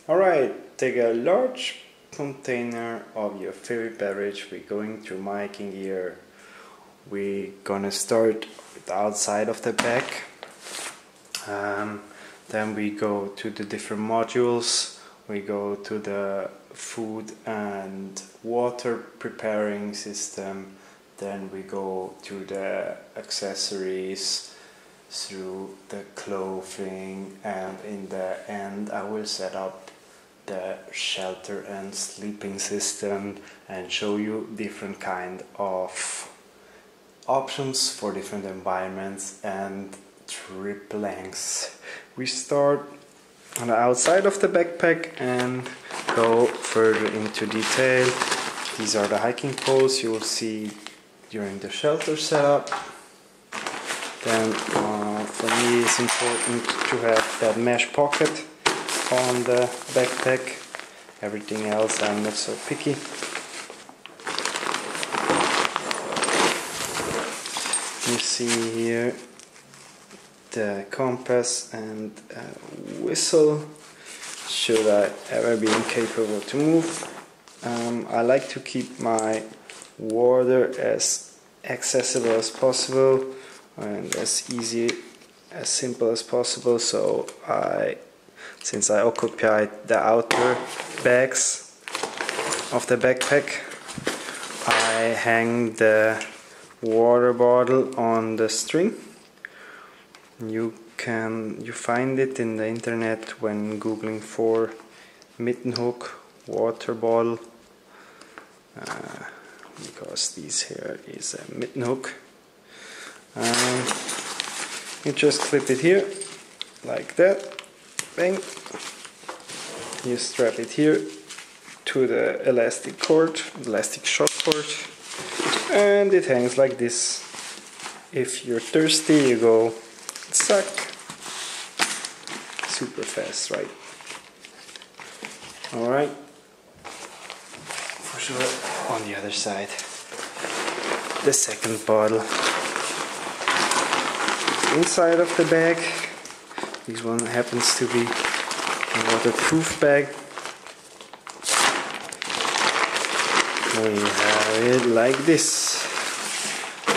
Alright, take a large container of your favorite beverage. We're going to making here. We're gonna start with the outside of the bag. Then we go to the different modules. We go to the food and water preparing system. Then we go to the accessories, through the clothing, and in the end I will set up the shelter and sleeping system and show you different kind of options for different environments and trip lengths. We start on the outside of the backpack and go further into detail. These are the hiking poles you will see during the shelter setup. Then for me it's important to have that mesh pocket on the backpack. Everything else I'm not so picky. You see here the compass and a whistle should I ever be incapable to move. I like to keep my water as accessible as possible and as simple as possible, so since I occupied the outer bags of the backpack, I hang the water bottle on the string. You find it in the internet when googling for Mitten-Hook water bottle, because this here is a Mitten-Hook. You just clip it here like that, bang. You strap it here to the elastic shock cord, and it hangs like this. If you're thirsty, you go suck. Super fast, right? Alright, for sure. On the other side, the second bottle. Inside of the bag, this one happens to be a waterproof bag. We have it like this.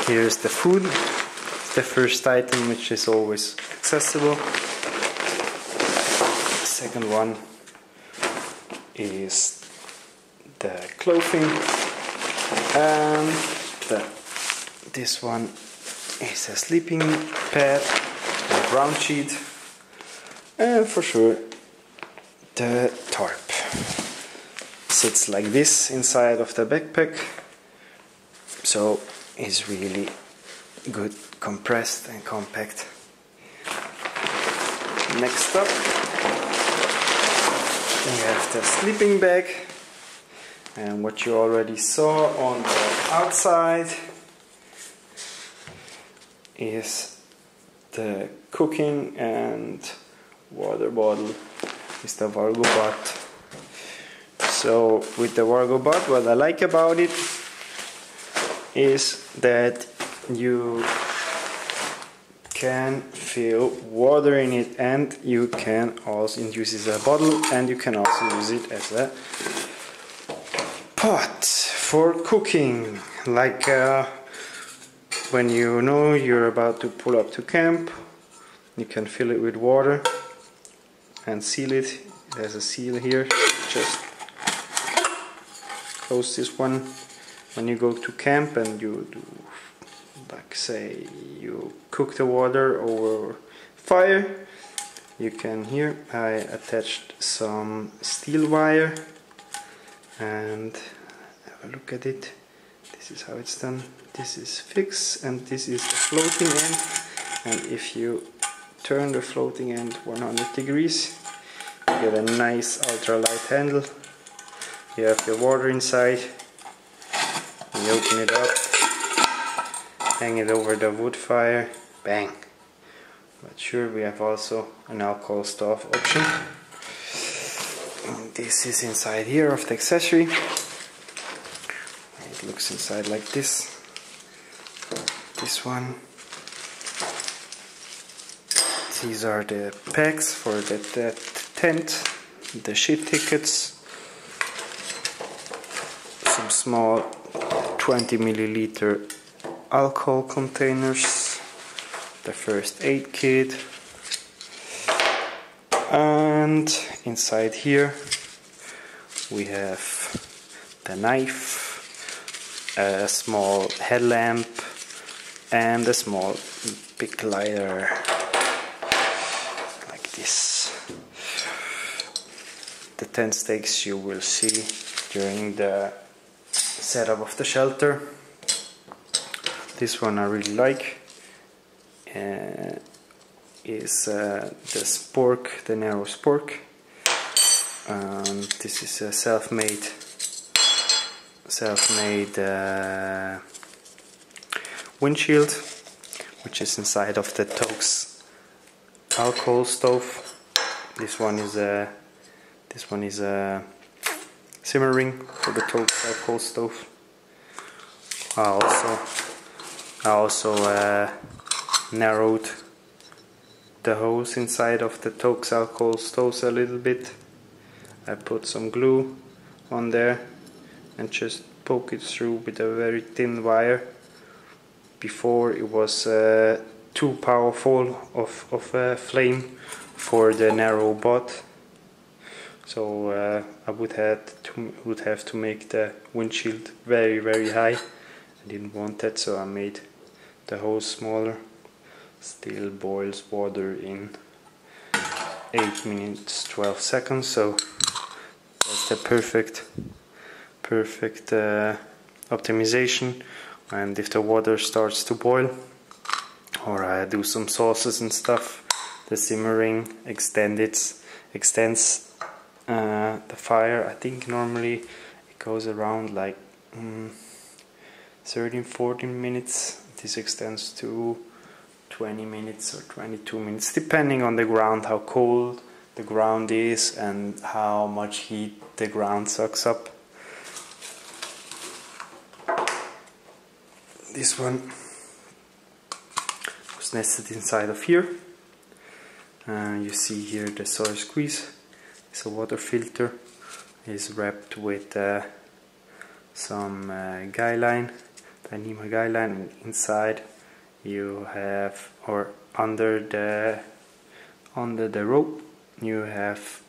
Here's the food, the first item, which is always accessible. The second one is the clothing, and this one is a sleeping pad, a ground sheet, and for sure the tarp. Sits like this inside of the backpack, so it's really good, compressed and compact. Next up we have the sleeping bag, and what you already saw on the outside is the cooking and water bottle, is the Vargo Bot. So with the Vargo Bot, what I like about it is that you can fill water in it, and you can also use it as a bottle, and you can also use it as a pot for cooking, like when you know you're about to pull up to camp, you can fill it with water and seal it. It has a seal here. Just close this one. When you go to camp and you do, like say, you cook the water over fire, you can, here I attached some steel wire, and have a look at it. This is how it's done. This is fixed, and this is the floating end, and if you turn the floating end 100 degrees, you get a nice ultralight handle. You have your water inside, you open it up, hang it over the wood fire, bang. But sure, we have also an alcohol stove option. And this is inside here of the accessory. It looks inside like this. This one. These are the packs for that tent the ship tickets, some small 20 milliliter alcohol containers, the first aid kit, and inside here we have the knife, a small headlamp, and a small big lighter like this. The tent stakes you will see during the setup of the shelter. This one I really like is the spork, the Nero spork. This is a self-made windshield, which is inside of the Toaks alcohol stove. This one is a simmering for the Toaks alcohol stove. I also narrowed the hose inside of the Toaks alcohol stoves a little bit. I put some glue on there and just poke it through with a very thin wire. Before it was too powerful of a flame for the Nero Bot, so I would have to make the windshield very, very high. I didn't want that, so I made the hose smaller. Still boils water in 8 minutes 12 seconds, so that's the perfect optimization. And if the water starts to boil, or I do some sauces and stuff, the simmering extends the fire. I think normally it goes around like 13-14 minutes. This extends to 20 minutes or 22 minutes, depending on the ground, how cold the ground is and how much heat the ground sucks up. This one was nested inside of here. You see here the soil squeeze. It's a water filter. It's wrapped with some guy line, Dyneema guy line, and inside you have, or under the rope, you have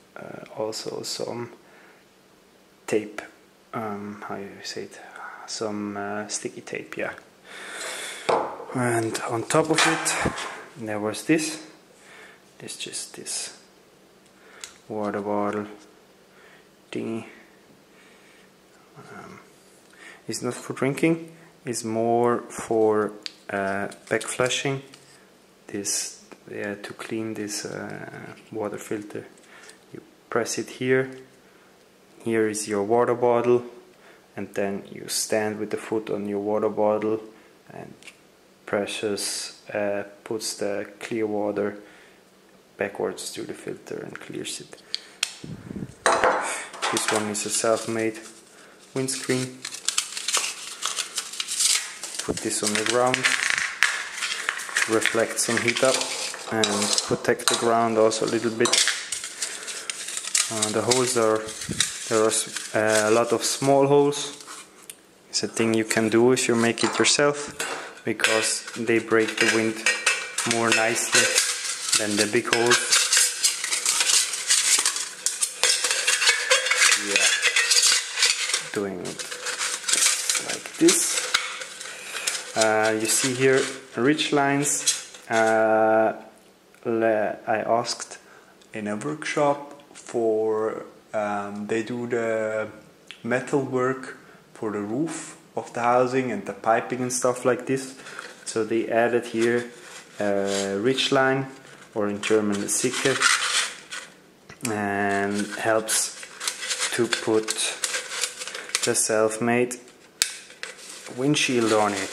also some tape. How you say it? Some sticky tape, yeah. And on top of it, there was this water bottle thingy. It's not for drinking, it's more for back flushing. To clean this water filter. You press it here. Here is your water bottle, and then you stand with the foot on your water bottle and puts the clear water backwards to the filter and clears it. This one is a self-made windscreen. Put this on the ground to reflect some heat up and protect the ground also a little bit. The holes there are a lot of small holes. It's a thing you can do if you make it yourself, because they break the wind more nicely than the big holes. Yeah, doing it like this. You see here ridge lines. I asked in a workshop for they do the metal work for the roof of the housing and the piping and stuff like this. So they added here a ridge line, or in German a Sicke, and helps to put the self-made windshield on it.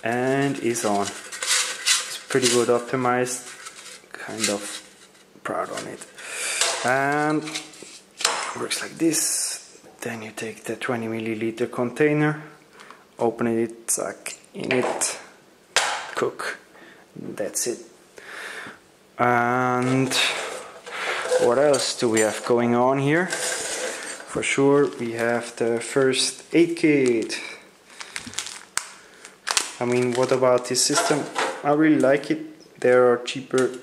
And is on. It's pretty good optimized, kind of proud on it. And works like this. Then you take the 20 milliliter container, open it, suck in it, cook. That's it. And what else do we have going on here? For sure we have the first aid kit. I mean, what about this system? I really like it. There are cheaper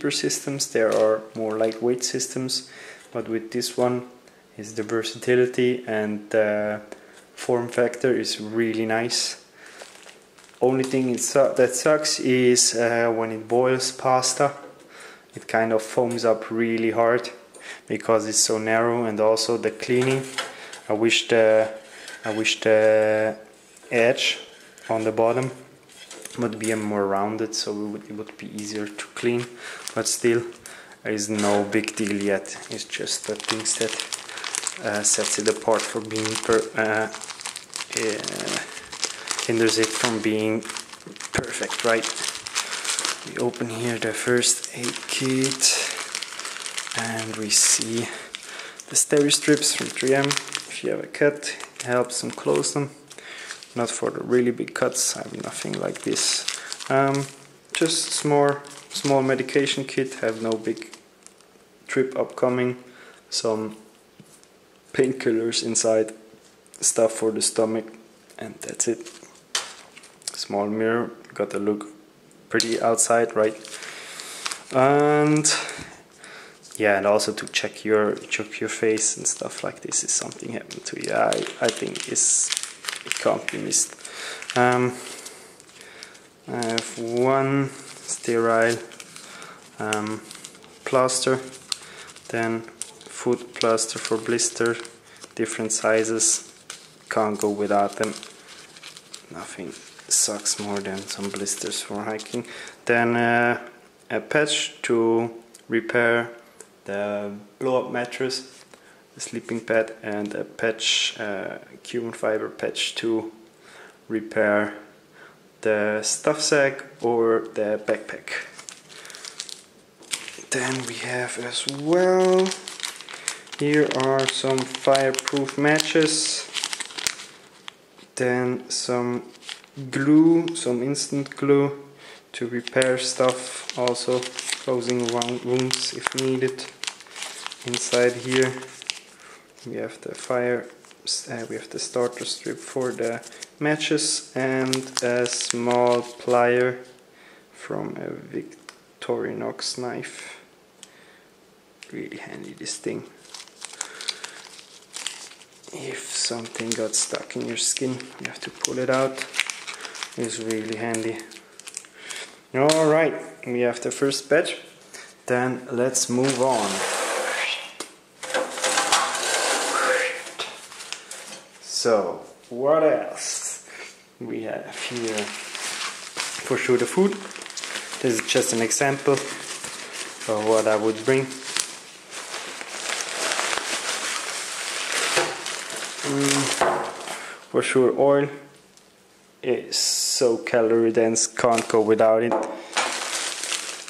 systems, there are more lightweight systems, but with this one is the versatility and the form factor is really nice. Only thing that sucks is when it boils pasta, it kind of foams up really hard because it's so narrow, and also the cleaning. I wish the edge on the bottom would be more rounded, so it would be easier to clean, but still there is no big deal yet. It's just the things that sets it apart for being hinders it from being perfect, right? We open here the first aid kit and we see the steri strips from 3M. If you have a cut, it helps them close them. Not for the really big cuts, I have nothing like this. Just small medication kit, have no big trip upcoming. Some painkillers inside, stuff for the stomach, and that's it. Small mirror, gotta look pretty outside, right? And yeah, and also to check your face and stuff like this. Is something happened to you, I think it can't be missed. I have one sterile plaster, then foot plaster for blister, different sizes, can't go without them. Nothing sucks more than some blisters for hiking. Then a patch to repair the blow-up mattress, the sleeping pad, and a patch, carbon fiber patch to repair the stuff sack or the backpack. Then we have as well, here are some fireproof matches, then some glue, some instant glue to repair stuff, also closing wounds if needed. Inside here we have the we have the starter strip for the matches and a small plier from a Victorinox knife. Really handy, this thing. If something got stuck in your skin, you have to pull it out. It's really handy. Alright, we have the first batch. Then let's move on. So, what else we have here? For sure the food. This is just an example of what I would bring. For sure oil is so calorie dense, can't go without it.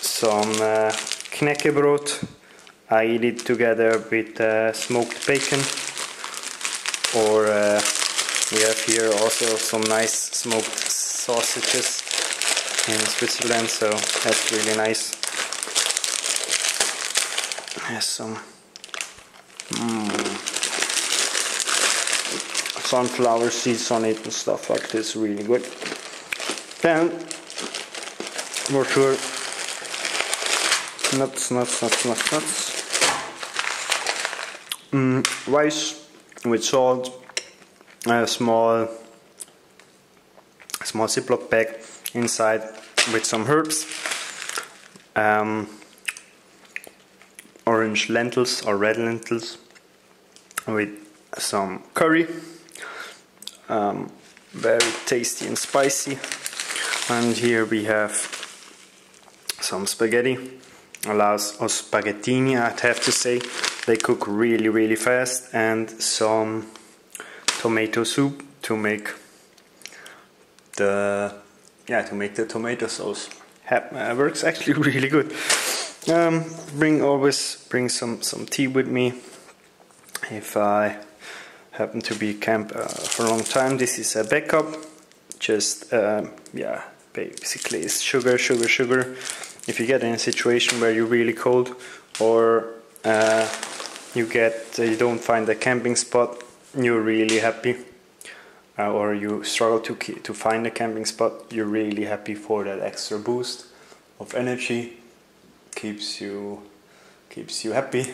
Some knäckebrot, I eat it together with smoked bacon, or we have here also some nice smoked sausages in Switzerland, so that's really nice. Has some sunflower seeds on it and stuff like this, really good. Then for sure nuts. Rice with salt, a small Ziploc bag inside with some herbs, orange lentils or red lentils with some curry, very tasty and spicy. And here we have some spaghetti, allows us spaghettini, I'd have to say. They cook really fast, and some tomato soup to make the tomato sauce. Works actually really good. Always bring some tea with me if I happen to be camp for a long time. This is a backup. Just basically is sugar, sugar, sugar. If you get in a situation where you're really cold, or you don't find a camping spot, you're really happy, or you struggle to find a camping spot, you're really happy for that extra boost of energy. Keeps you happy,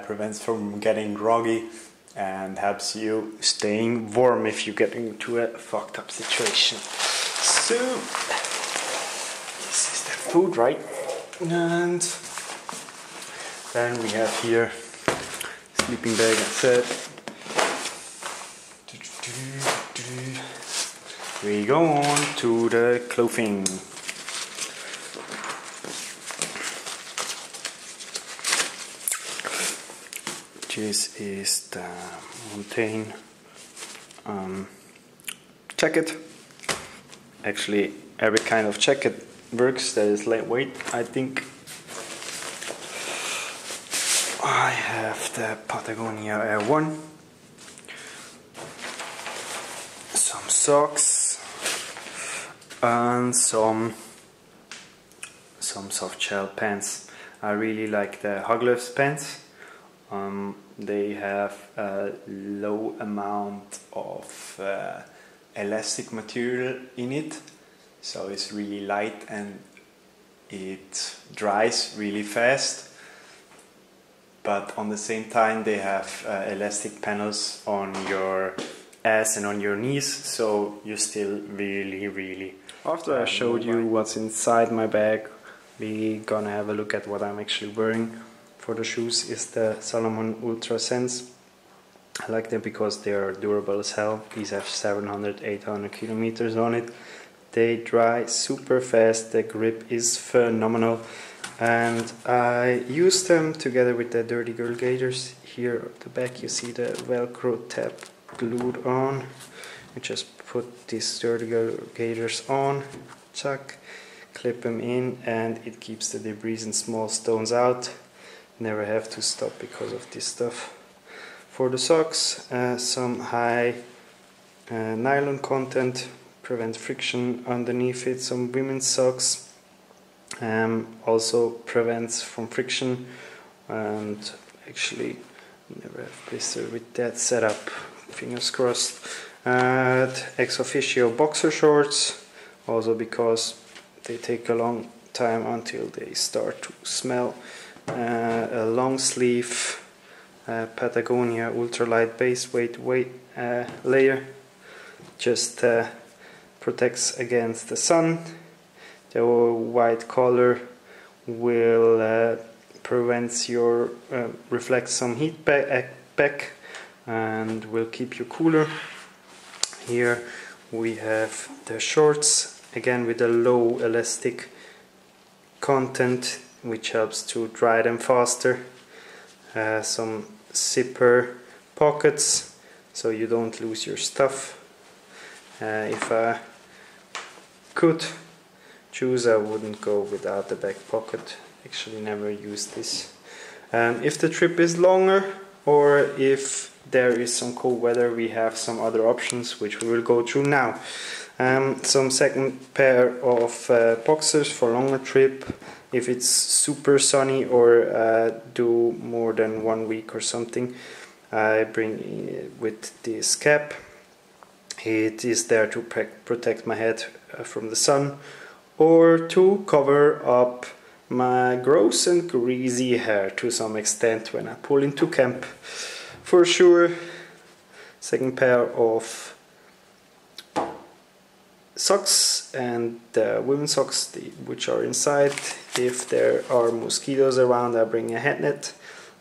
prevents from getting groggy, and helps you staying warm if you get into a fucked up situation. So this is the food, right? And then we have here sleeping bag, I said. We go on to the clothing. This is the mountain jacket. Actually, every kind of jacket works that is lightweight, I think. I have the Patagonia Air 1, some socks, and some soft shell pants. I really like the Hugless pants. They have a low amount of elastic material in it, so it's really light and it dries really fast, but on the same time they have elastic panels on your ass and on your knees, so you're still really After I showed you what's inside my bag, we're gonna have a look at what I'm actually wearing. For the shoes is the Salomon Ultra Sense. I like them because they are durable as hell. These have 700-800 kilometers on it. They dry super fast, the grip is phenomenal, and I use them together with the Dirty Girl gaiters. Here at the back you see the Velcro tab glued on. You just put these Dirty Girl gaiters on, chuck, clip them in, and it keeps the debris and small stones out. Never have to stop because of this stuff. For the socks, some high nylon content, prevent friction underneath it. Some women's socks, also prevents from friction, and actually never have blister with that setup, fingers crossed. Ex officio boxer shorts, also because they take a long time until they start to smell. A long sleeve Patagonia Ultralight Baseweight layer, just protects against the sun. The white color will prevent your reflect some heat back and will keep you cooler. Here we have the shorts, again with a low elastic content, which helps to dry them faster. Some zipper pockets so you don't lose your stuff. If I could choose, I wouldn't go without the back pocket. Actually never use this. If the trip is longer, or if there is some cold weather, we have some other options which we will go through now. Some second pair of boxers for longer trip. If it's super sunny or do more than 1 week or something, I bring with this cap. It is there to protect my head from the sun, or to cover up my gross and greasy hair to some extent when I pull into camp. For sure, second pair of socks, and women's socks which are inside. If there are mosquitoes around, I bring a head net.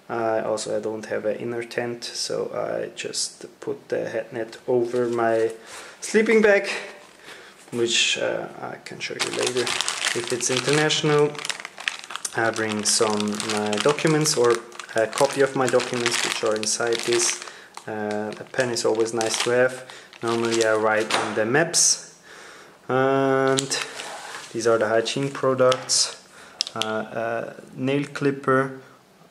I don't have an inner tent, so I just put the head net over my sleeping bag, which I can show you later. If it's international, I bring some documents, or a copy of my documents which are inside this. A pen is always nice to have. Normally I write on the maps. And these are the hygiene products, nail clipper,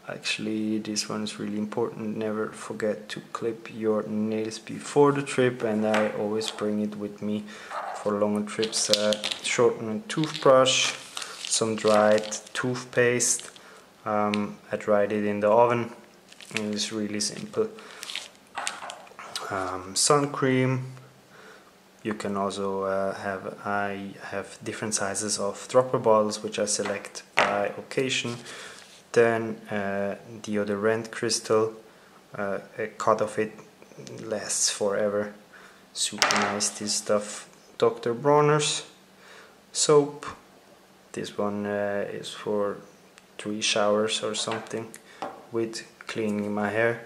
Actually, this one is really important. Never forget to clip your nails before the trip, and I always bring it with me for longer trips. Shortened toothbrush, some dried toothpaste. I dried it in the oven, and it's really simple. Sun cream. You can also I have different sizes of dropper bottles, which I select by occasion. Then deodorant crystal, a cut of it lasts forever, super nice this stuff. Dr. Bronner's soap, this one is for 3 showers or something with cleaning my hair.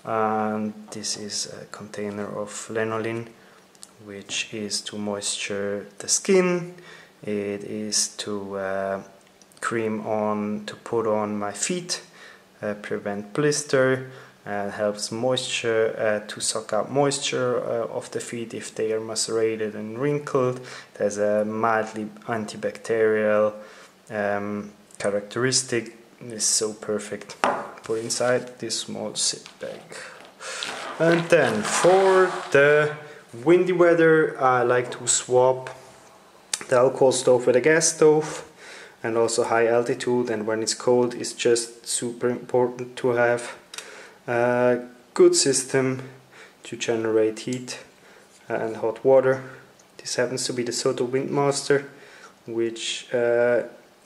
And this is a container of lanolin, which is to moisture the skin. It is to cream on, to put on my feet, prevent blister, helps moisture, to suck out moisture of the feet if they are macerated and wrinkled. It has a mildly antibacterial characteristic. It's so perfect. Put inside this small zip bag. And then for the windy weather, I like to swap the alcohol stove with a gas stove. And also high altitude, and when it's cold, it's just super important to have a good system to generate heat and hot water. This happens to be the Soto Windmaster, which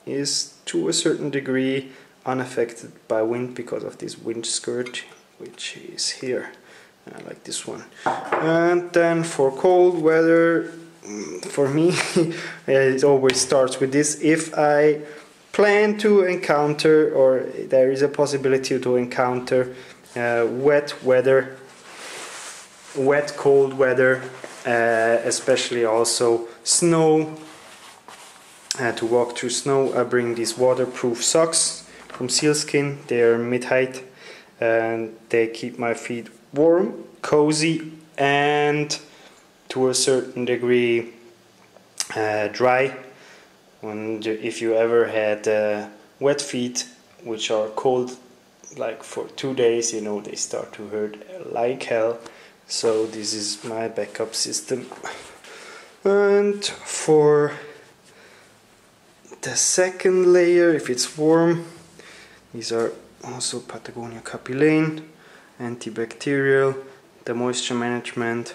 is to a certain degree unaffected by wind because of this wind skirt, which is here, like this one. And then for cold weather, for me, it always starts with this. If I plan to encounter, or there is a possibility to encounter wet weather, wet cold weather, especially also snow, to walk through snow, I bring these waterproof socks from Sealskin. They are mid-height and they keep my feet warm, cozy, and to a certain degree dry. And if you ever had wet feet which are cold like for 2 days, you know they start to hurt like hell. So this is my backup system. And for the second layer, if it's warm, these are also Patagonia Capilane, antibacterial, the moisture management.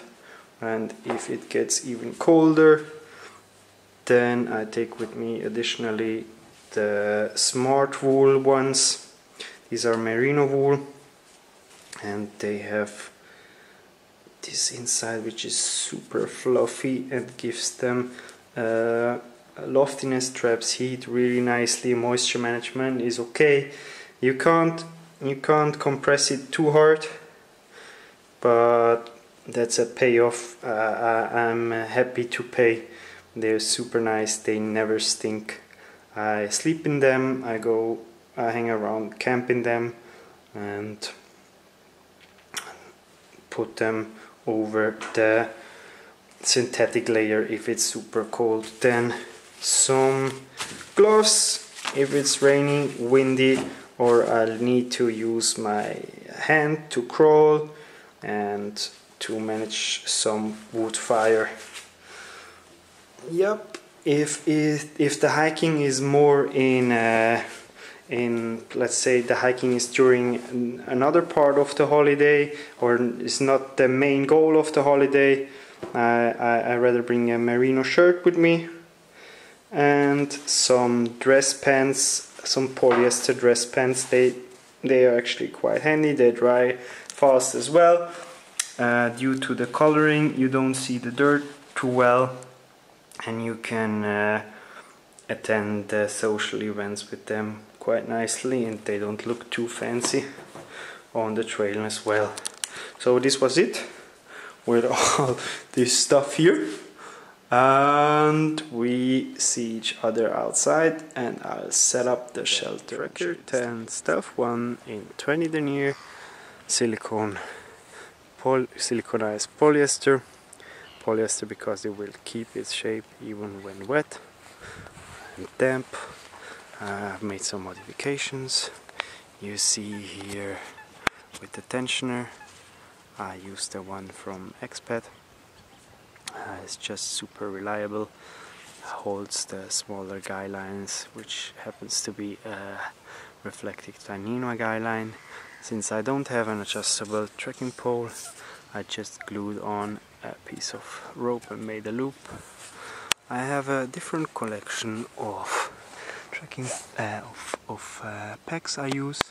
And if it gets even colder, then I take with me additionally the Smart Wool ones. These are merino wool, and they have this inside which is super fluffy and gives them loftiness, traps heat really nicely. Moisture management is okay. You can't compress it too hard, but that's a payoff I'm happy to pay. They're super nice, they never stink. I sleep in them, I hang around, camp in them, and put them over the synthetic layer if it's super cold. Then some gloves if it's raining, windy, or I'll need to use my hand to crawl and to manage some wood fire. Yep, if the hiking is more in let's say the hiking is during another part of the holiday, or is not the main goal of the holiday, I rather bring a merino shirt with me and some dress pants, some polyester dress pants. They are actually quite handy, they dry fast as well. Due to the coloring, you don't see the dirt too well, and you can attend the social events with them quite nicely, and they don't look too fancy on the trail as well. So this was it with all this stuff here, and we see each other outside, and I'll set up the shelter. Tracker 10 stuff, 1 in 20 denier, siliconized polyester because it will keep its shape even when wet and damp. I've made some modifications. You see here with the tensioner, I use the one from Zpacks. It's just super reliable, holds the smaller guy lines, which happens to be a reflective Nitecore guy line. Since I don't have an adjustable trekking pole, I just glued on a piece of rope and made a loop. I have a different collection of trekking packs I use.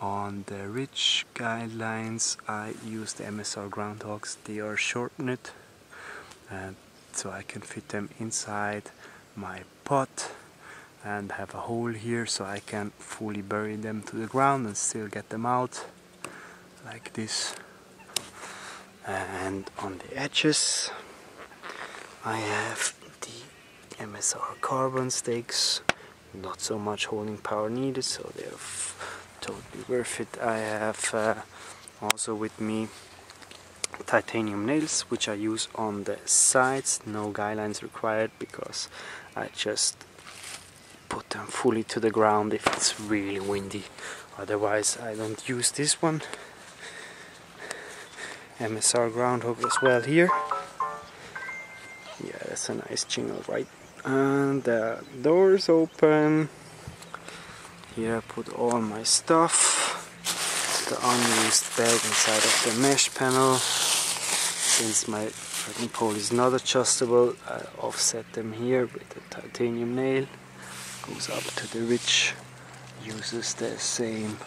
On the ridge guidelines I use the MSR Groundhogs. They are shortened, and so I can fit them inside my pot and have a hole here so I can fully bury them to the ground and still get them out like this. And on the edges I have the MSR carbon stakes, not so much holding power needed, so they're totally worth it. I have also with me titanium nails, which I use on the sides. No guy lines required because I just put them fully to the ground if it's really windy. Otherwise I don't use this one. MSR groundhog as well here. Yeah, that's a nice jingle, right? And the door's open. Here I put all my stuff. The unused bag inside of the mesh panel. Since my trekking pole is not adjustable, I offset them here with a titanium nail. Goes up to the ridge. Uses the same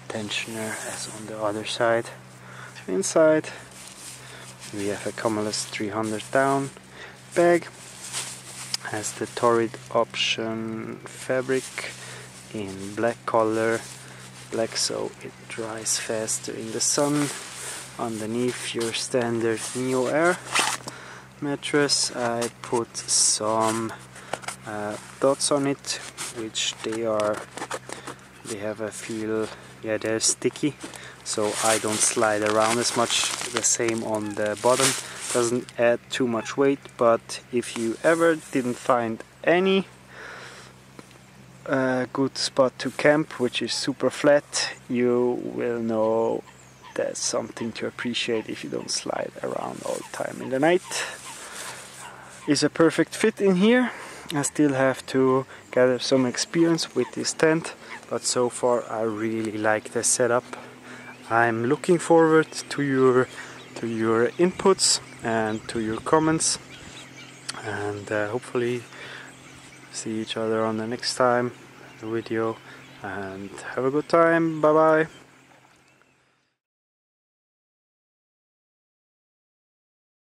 tensioner as on the other side. Inside we have a Cumulus 300 down bag. Has the Torrid option fabric in black color, black so it dries faster in the sun. Underneath your standard Neoair mattress I put some dots on it, which they have a feel, yeah, they're sticky, so I don't slide around as much. The same on the bottom, doesn't add too much weight, but if you ever didn't find any good spot to camp which is super flat, you will know that's something to appreciate if you don't slide around all the time in the night. Is a perfect fit in here. I still have to gather some experience with this tent, but so far I really like the setup. I'm looking forward to your inputs and to your comments, and hopefully see each other on the next time video, and have a good time. Bye bye.